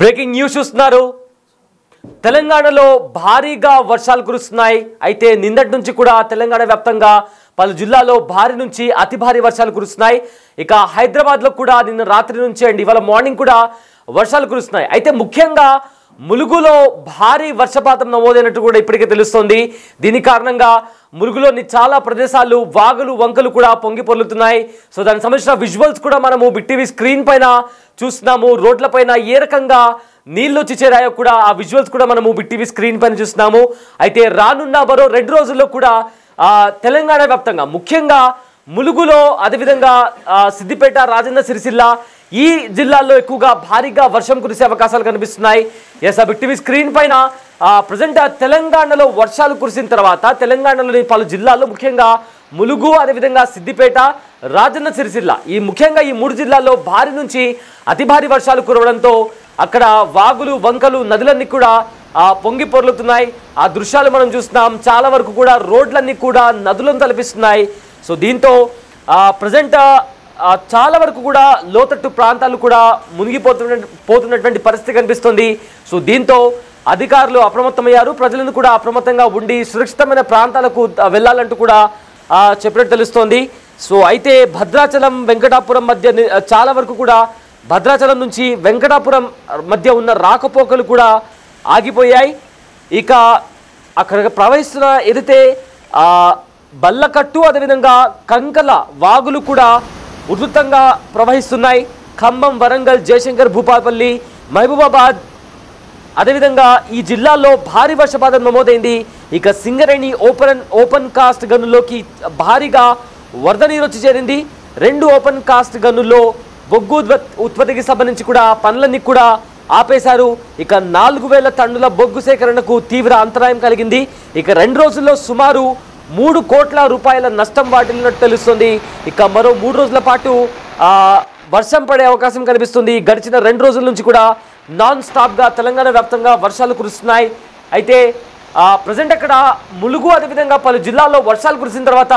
Breaking news చూస్తున్నారు. తెలంగాణలో భారీగా వర్షాలు కురుస్తున్నాయి. అయితే నిన్నటి నుంచి కూడా తెలంగాణ వ్యాప్తంగా పలు జిల్లాల్లో భారీ నుంచి అతి భారీ వర్షాలు కురుస్తున్నాయి. ఇక హైదరాబాద్లో కూడా నిన్న రాత్రి నుంచి అండ్ ఇవాళ మార్నింగ్ కూడా వర్షాలు కురుస్తున్నాయి. అయితే ముఖ్యంగా ములుగులో భారీ వర్షపాతం నమోదైనట్టు కూడా ఇప్పటికే తెలుస్తోంది. దీని కారణంగా ములుగులోని చాలా ప్రదేశాలు వాగులు వంకలు కూడా పొంగి పొర్లుతున్నాయి. సో దానికి సంబంధించిన విజువల్స్ కూడా మనము బిగ్ టీవీ స్క్రీన్ పైన చూస్తున్నాము. రోడ్ల పైన ఏ రకంగా నీళ్ళు వచ్చి చేరాయో కూడా ఆ విజువల్స్ కూడా మనము బిగ్ టీవీ స్క్రీన్ పైన చూస్తున్నాము. అయితే రానున్న మరో 2 రోజుల్లో కూడా తెలంగాణ వ్యాప్తంగా ముఖ్యంగా ములుగులో అదేవిధంగా సిద్దిపేట రాజన్న సిరిసిల్ల ఈ జిల్లాల్లో ఎక్కువగా భారీగా వర్షం కురిసే అవకాశాలు కనిపిస్తున్నాయి. ఎస్ బిగ్ టీవీ స్క్రీన్ పైన ప్రజెంట్ తెలంగాణలో వర్షాలు కురిసిన తర్వాత తెలంగాణలోని పలు జిల్లాల్లో ముఖ్యంగా ములుగు అదేవిధంగా సిద్దిపేట రాజన్న సిరిసిల్ల ముఖ్యంగా ఈ 3 జిల్లాల్లో భారీ నుంచి అతి భారీ వర్షాలు కురవడంతో అక్కడ వాగులు వంకలు నదులన్నీ కూడా పొంగి పొర్లుతున్నాయి. ఆ దృశ్యాలు మనం చూస్తున్నాం. చాలా వరకు కూడా రోడ్లన్నీ కూడా నదులను తలపిస్తున్నాయి. సో దీంతో ప్రజెంట్ చాలా వరకు కూడా లోతట్టు ప్రాంతాలు కూడా మునిగిపోతున్నటువంటి పరిస్థితి కనిపిస్తుంది. సో దీంతో అధికారులు అప్రమత్తమయ్యారు. ప్రజలను కూడా అప్రమత్తంగా ఉండి సురక్షితమైన ప్రాంతాలకు వెళ్ళాలంటూ కూడా చెప్పినట్టు తెలుస్తోంది. సో అయితే భద్రాచలం వెంకటాపురం మధ్య చాలా వరకు కూడా భద్రాచలం నుంచి వెంకటాపురం మధ్య ఉన్న రాకపోకలు కూడా ఆగిపోయాయి. ఇక అక్కడ ప్రవహిస్తున్న ఏదైతే బల్లకట్టు అదేవిధంగా కంకల వాగులు కూడా ఉధృతంగా ప్రవహిస్తున్నాయి. ఖమ్మం, వరంగల్, జయశంకర్, భూపాలపల్లి, మహబూబాబాద్ అదేవిధంగా ఈ జిల్లాల్లో భారీ వర్షపాతం నమోదైంది. ఇక సింగరేణి ఓపెన్ కాస్ట్ గనుల్లోకి భారీగా వరద నీరు వచ్చి చేరింది. 2 ఓపెన్ కాస్ట్ గనుల్లో బొగ్గు ఉత్పత్తికి సంబంధించి కూడా పనులన్నీ కూడా ఆపేశారు. ఇక 4000 టన్నుల బొగ్గు సేకరణకు తీవ్ర అంతరాయం కలిగింది. ఇక 2 రోజుల్లో సుమారు 3 కోట్ల రూపాయల నష్టం వాటిల్లినట్టు తెలుస్తుంది. ఇక మరో 3 రోజుల పాటు వర్షం పడే అవకాశం కనిపిస్తుంది. గడిచిన 2 రోజుల నుంచి కూడా నాన్ స్టాప్గా తెలంగాణ వ్యాప్తంగా వర్షాలు కురుస్తున్నాయి. అయితే ప్రజెంట్ అక్కడ ములుగు అదేవిధంగా పలు జిల్లాల్లో వర్షాలు కురిసిన తర్వాత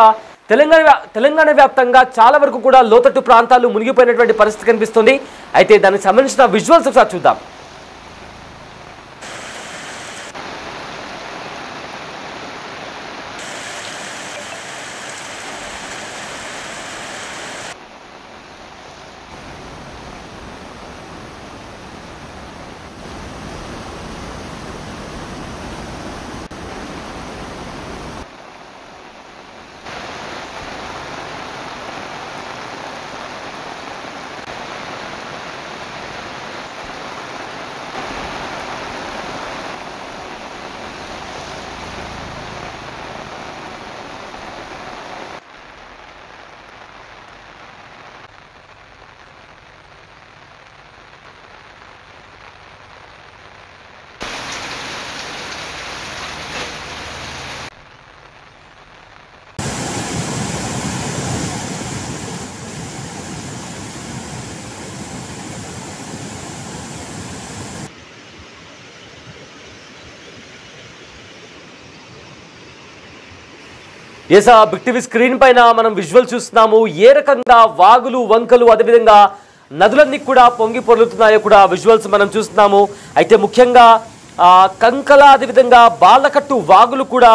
తెలంగాణ వ్యాప్తంగా చాలా వరకు కూడా లోతట్టు ప్రాంతాలు మునిగిపోయినటువంటి పరిస్థితి కనిపిస్తుంది. అయితే దానికి సంబంధించిన విజువల్స్ ఒకసారి చూద్దాం. బిగ్ టీవీ స్క్రీన్ పైన మనం విజువల్ చూస్తున్నాము. ఏ రకంగా వాగులు వంకలు అదేవిధంగా నదులన్నీ కూడా పొంగి పొర్లుతున్నాయో కూడా విజువల్స్ మనం చూస్తున్నాము. అయితే ముఖ్యంగా కంకల అదేవిధంగా బాలకట్టు వాగులు కూడా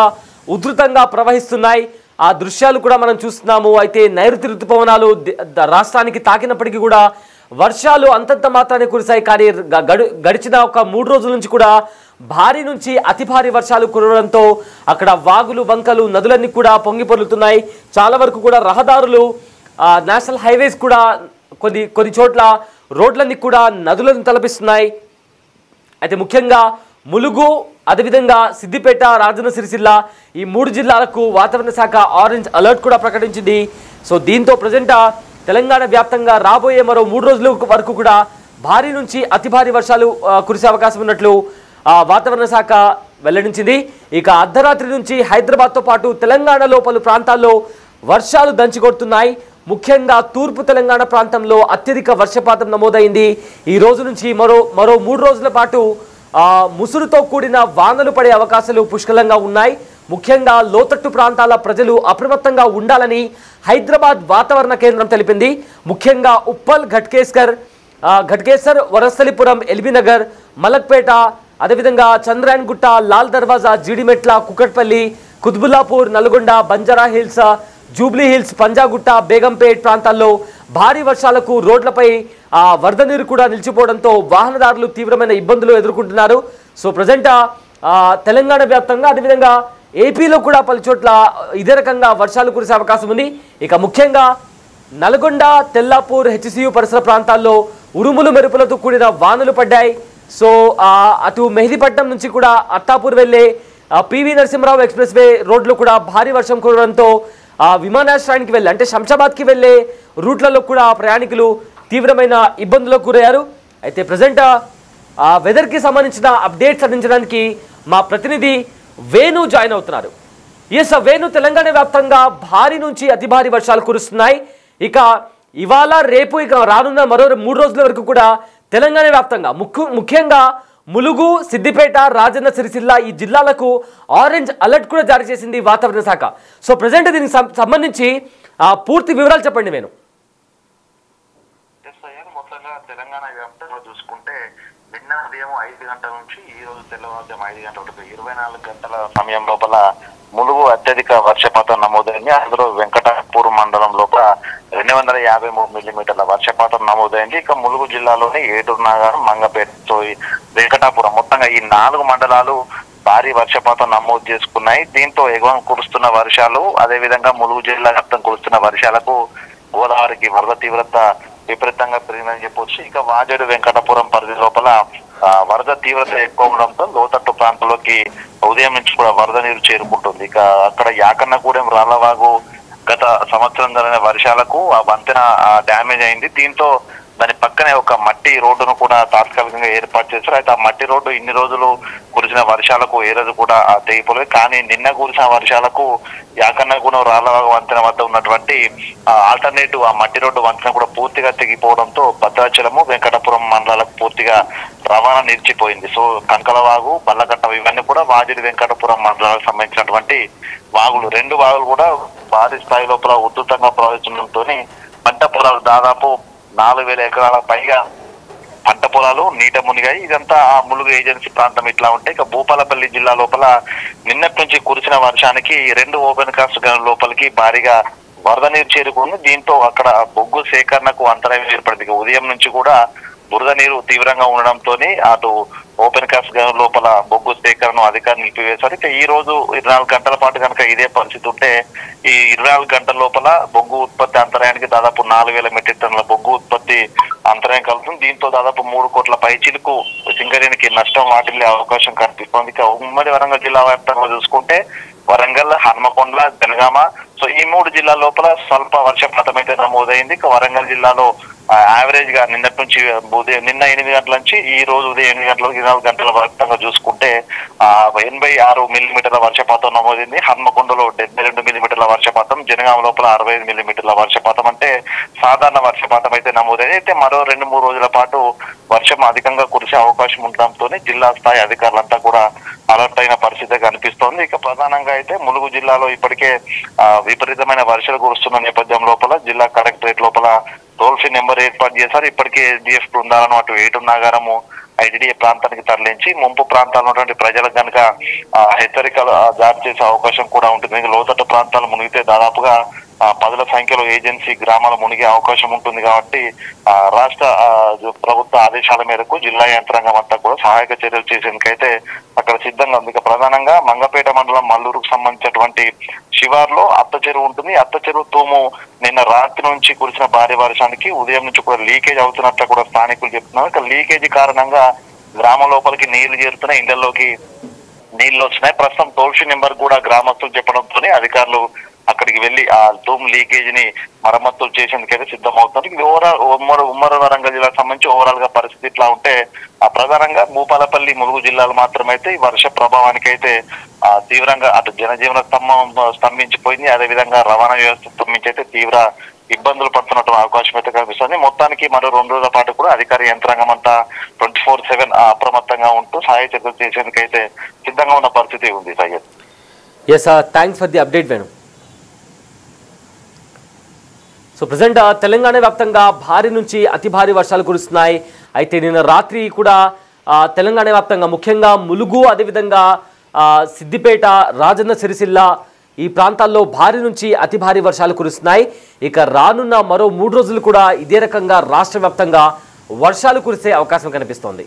ఉధృతంగా ప్రవహిస్తున్నాయి. ఆ దృశ్యాలు కూడా మనం చూస్తున్నాము. అయితే నైరుతి ఋతుపవనాలు రాష్ట్రానికి తాకినప్పటికీ కూడా వర్షాలు అంతంత మాత్రాన్ని కురిశాయి. కానీ గడిచిన ఒక 3 రోజుల నుంచి కూడా భారీ నుంచి అతి భారీ వర్షాలు కురవడంతో అక్కడ వాగులు వంకలు నదులన్నీ కూడా పొంగి పొర్లుతున్నాయి. చాలా వరకు కూడా రహదారులు నేషనల్ హైవేస్ కూడా కొన్ని చోట్ల రోడ్లన్నీ కూడా నదులను తలపిస్తున్నాయి. అయితే ముఖ్యంగా ములుగు అదేవిధంగా సిద్దిపేట రాజన్న సిరిసిల్ల ఈ 3 జిల్లాలకు వాతావరణ శాఖ ఆరెంజ్ అలర్ట్ కూడా ప్రకటించింది. సో దీంతో ప్రజెంట్ తెలంగాణ వ్యాప్తంగా రాబోయే మరో 3 రోజుల వరకు కూడా భారీ నుంచి అతి భారీ వర్షాలు కురిసే అవకాశం ఉన్నట్లు వాతావరణ శాఖ వెల్లడించింది. ఇక అర్ధరాత్రి నుంచి హైదరాబాద్తో పాటు తెలంగాణలో పలు ప్రాంతాల్లో వర్షాలు దంచికొడుతున్నాయి. ముఖ్యంగా తూర్పు తెలంగాణ ప్రాంతంలో అత్యధిక వర్షపాతం నమోదైంది. ఈ రోజు నుంచి మరో 3 రోజుల పాటు ముసురుతో కూడిన వానలు పడే అవకాశాలు పుష్కలంగా ఉన్నాయి. ముఖ్యంగా లోతట్టు ప్రాంతాల ప్రజలు అప్రమత్తంగా ఉండాలని హైదరాబాద్ వాతావరణ కేంద్రం తెలిపింది. ముఖ్యంగా ఉప్పల్, ఘట్కేసర్, ఘట్కేసర్, వరస్థలిపురం, ఎల్బీనగర్, మలక్పేట, అదేవిధంగా Chandrayaan Gutta, Lal Darwaza, Jeedimetla, Kukatpally, Quthbullapur, Nalgonda, Banjara Hills, Jubilee Hills, Panjagutta, Begumpet ప్రాంతాల్లో భారీ వర్షాలకు రోడ్లపై వరద నీరు కూడా నిలిచిపోవడంతో వాహనదారులు తీవ్రమైన ఇబ్బందులు ఎదుర్కొంటున్నారు. సో ప్రజెంట్ తెలంగాణ వ్యాప్తంగా అదేవిధంగా ఏపీలో కూడా పలు చోట్ల ఇదే రకంగా వర్షాలు కురిసే అవకాశం ఉంది. ఇక ముఖ్యంగా నల్గొండ, తెల్లాపూర్, హెచ్సియు పరిసర ప్రాంతాల్లో ఉరుములు మెరుపులతో కూడిన వానలు పడ్డాయి. సో అటు మెహదీపట్నం నుంచి కూడా అత్తాపూర్ వెళ్లే పివి నరసింహరావు ఎక్స్ప్రెస్ వే రోడ్లు కూడా భారీ వర్షం కురవడంతో విమానాశ్రయానికి వెళ్ళి అంటే శంషాబాద్కి వెళ్లే రూట్లలో కూడా ప్రయాణికులు తీవ్రమైన ఇబ్బందులకు గురయ్యారు. అయితే ప్రజెంట్ వెదర్కి సంబంధించిన అప్డేట్స్ అందించడానికి మా ప్రతినిధి వేణు జాయిన్ అవుతున్నారు. ఎస్ వేణు, తెలంగాణ వ్యాప్తంగా భారీ నుంచి అతి భారీ వర్షాలు కురుస్తున్నాయి. ఇక ఇవాళ రేపు ఇక రానున్న మరో 3 రోజుల వరకు కూడా తెలంగాణ వ్యాప్తంగా ముఖ్యంగా ములుగు, సిద్దిపేట, రాజన్న సిరిసిల్ల ఈ జిల్లాలకు ఆరెంజ్ అలర్ట్ కూడా జారీ చేసింది వాతావరణ శాఖ. సో ప్రజెంట్ దీనికి సంబంధించి పూర్తి వివరాలు చెప్పండి వేణు. మొత్తంగా తెలంగాణ వ్యాప్తంగా చూసుకుంటే నిన్న ఉదయం 5 గంటల నుంచి ఈ రోజు తెల్లవారుజాము 5 గంటల వరకు 24 గంటల సమయం లోపల ములుగు అత్యధిక వర్షపాతం నమోదైంది. అందులో వెంకటాపూర్ మండలం లోపల 253 మిల్లీమీటర్ల వర్షపాతం నమోదైంది. ఇక ములుగు జిల్లాలోని ఏటూరునగర్, మంగపేట, వెంకటాపురం మొత్తంగా ఈ 4 మండలాలు భారీ వర్షపాతం నమోదు చేసుకున్నాయి. దీంతో ఎగువ కురుస్తున్న వర్షాలు అదేవిధంగా ములుగు జిల్లా వ్యాప్తం కురుస్తున్న వర్షాలకు గోదావరికి వరద తీవ్రత విపరీతంగా పెరిగిందని చెప్పొచ్చు. ఇక వాజేడు, వెంకటాపురం పరిధి లోపల వరద తీవ్రత ఎక్కువ ఉండడంతో లోతట్టు ప్రాంతంలోకి ఉదయం నుంచి కూడా వరద నీరు చేరుకుంటుంది. ఇక అక్కడ యాకన్నగూడెం, రాళ్లవాగు గత సంవత్సరం జరిగిన వర్షాలకు ఆ వంతెన డ్యామేజ్ అయింది. దీంతో దాని పక్కనే ఒక మట్టి రోడ్డును కూడా తాత్కాలికంగా ఏర్పాటు చేశారు. అయితే ఆ మట్టి రోడ్డు ఇన్ని రోజులు కురిసిన వర్షాలకు ఏ రోజు కూడా తెగిపోలేదు. కానీ నిన్న కురిసిన వర్షాలకు యాకన్నగూడెం, రాళ్లవాగు వంతెన వద్ద ఉన్నటువంటి ఆల్టర్నేటివ్ ఆ మట్టి రోడ్డు వంతెన కూడా పూర్తిగా తెగిపోవడంతో భద్రాచలము, వెంకటాపురం మండలాలకు పూర్తిగా రవాణా నిలిచిపోయింది. సో కంకలవాగు, బల్లకట్ట ఇవన్నీ కూడా వాజేడు, వెంకటాపురం మండలాలకు సంబంధించినటువంటి వాగులు 2 వాగులు కూడా భారీ స్థాయి లోపల ఉధృతంగా ప్రవహించడంతో పంట పొలాలు దాదాపు 4,000 ఎకరాల పైగా పంట పొలాలు నీట మునిగాయి. ఇదంతా ఆ ములుగు ఏజెన్సీ ప్రాంతం ఇట్లా ఉంటే ఇక భూపాలపల్లి జిల్లా లోపల నిన్నటి నుంచి కురిసిన వర్షానికి 2 ఓపెన్ కాస్ట్ గనుల లోపలికి భారీగా వరద నీరు చేరుకుంది. దీంతో అక్కడ బొగ్గు సేకరణకు అంతరాయం ఏర్పడింది. ఉదయం నుంచి కూడా బురద నీరు తీవ్రంగా ఉండడంతో అటు ఓపెన్ కాస్ట్ గనుల లోపల బొగ్గు సేకరణను అధికారులు నిలిపివేశారు. ఇక ఈ రోజు 24 గంటల పాటు కనుక ఇదే పరిస్థితి ఉంటే ఈ 24 గంటల లోపల బొగ్గు ఉత్పత్తి అంతరాయానికి దాదాపు 4,000 మెట్రిక్ టన్నుల బొగ్గు ఉత్పత్తి అంతరాయం కలుగుతుంది. దీంతో దాదాపు 3 కోట్ల పైచిలకు సింగరేణికి నష్టం వాటిల్లే అవకాశం కనిపిస్తోంది. ఇక ఉమ్మడి వరంగల్ జిల్లా వ్యాప్తంగా చూసుకుంటే వరంగల్, హన్మకొండ, జనగామ సో ఈ 3 జిల్లాల లోపల స్వల్ప వర్షపాతం అయితే నమోదైంది. ఇక వరంగల్ జిల్లాలో యావరేజ్ గా నిన్నటి నుంచి నిన్న 8 గంటల నుంచి ఈ రోజు ఉదయం 8 గంటలకు 24 గంటల వ్యాప్తంగా చూసుకుంటే 86 మిల్లీమీటర్ల వర్షపాతం నమోదైంది. హన్మకొండలో 72 మిల్లీమీటర్ల వర్షపాతం, జనగామ లోపల 65 మిల్లీమీటర్ల వర్షపాతం అంటే సాధారణ వర్షపాతం అయితే నమోదైంది. అయితే మరో 2-3 రోజుల పాటు వర్షం అధికంగా కురిసే అవకాశం ఉండడంతో జిల్లా స్థాయి అధికారులంతా కూడా అలర్ట్ అయిన పరిస్థితి కనిపిస్తోంది. ఇక ప్రధానంగా అయితే ములుగు జిల్లాలో ఇప్పటికే విపరీతమైన వర్షాలు కురుస్తున్న నేపథ్యం లోపల జిల్లా కలెక్టరేట్ లోపల టోల్ ఫ్రీ నెంబర్ ఏర్పాటు చేశారు. ఇప్పటికే ఎస్డిఎఫ్ బృందాలను అటు ఏటూరునగరము, ఐటీడీఏ ప్రాంతానికి తరలించి ముంపు ప్రాంతాల్లో ఉన్నటువంటి ప్రజలకు కనుక హెచ్చరికలు జారీ చేసే అవకాశం కూడా ఉంటుంది. లోతట్టు ప్రాంతాలు మునిగితే దాదాపుగా 10ల సంఖ్యలో ఏజెన్సీ గ్రామాలు మునిగే అవకాశం ఉంటుంది. కాబట్టి రాష్ట్ర ప్రభుత్వ ఆదేశాల మేరకు జిల్లా యంత్రాంగం అంతా కూడా సహాయక చర్యలు చేసేందుకైతే అక్కడ సిద్ధంగా ఉంది. ఇక ప్రధానంగా మంగపేట మండలం మల్లూరుకు సంబంధించినటువంటి శివార్లో అత్త చెరువు ఉంటుంది. అత్త చెరువు తూము నిన్న రాత్రి నుంచి కురిసిన భారీ వర్షానికి ఉదయం నుంచి కూడా లీకేజ్ అవుతున్నట్లు కూడా స్థానికులు చెప్తున్నారు. ఇక లీకేజీ కారణంగా గ్రామం లోపలికి నీళ్లు చేరుతున్నాయి, ఇళ్లలోకి నీళ్లు వచ్చినాయి. ప్రస్తుతం టోల్ ఫ్రీ నెంబర్ కూడా గ్రామస్తులు చెప్పడంతోనే అధికారులు అక్కడికి వెళ్లి ఆ తూము లీకేజ్ ని మరమ్మతులు చేసేందుకైతే సిద్ధమవుతున్నారు. ఇది ఉమ్మడి వరంగల్ జిల్లాకు సంబంధించి ఓవరాల్ గా పరిస్థితి ఇట్లా ఉంటే ప్రధానంగా భూపాలపల్లి, ములుగు జిల్లాలు మాత్రమైతే ఈ వర్ష ప్రభావానికి అయితే తీవ్రంగా అటు జనజీవన స్తంభించిపోయింది. అదేవిధంగా రవాణా వ్యవస్థ స్తంభించి అయితే తీవ్ర ఇబ్బందులు పడుతున్నట్టు అవకాశం అయితే కనిపిస్తుంది. మొత్తానికి మరో 2 రోజుల పాటు కూడా అధికార యంత్రాంగం అంతా 24/7 అప్రమత్తంగా ఉంటూ సహాయ చర్యలు చేసేందుకైతే సిద్ధంగా ఉన్న పరిస్థితి ఉంది. Syed. Thanks for the update Venu. So present Telangana వ్యాప్తంగా భారీ నుంచి అతి భారీ వర్షాలు కురుస్తున్నాయి. అయితే నిన్న రాత్రి కూడా తెలంగాణ వ్యాప్తంగా ముఖ్యంగా ములుగు, అదేవిధంగా సిద్దిపేట, రాజన్న సిరిసిల్ల ఈ ప్రాంతాల్లో భారీ నుంచి అతి భారీ వర్షాలు కురుస్తున్నాయి. ఇక రానున్న మరో 3 రోజులు కూడా ఇదే రకంగా రాష్ట్ర వ్యాప్తంగా వర్షాలు కురిసే అవకాశం కనిపిస్తోంది.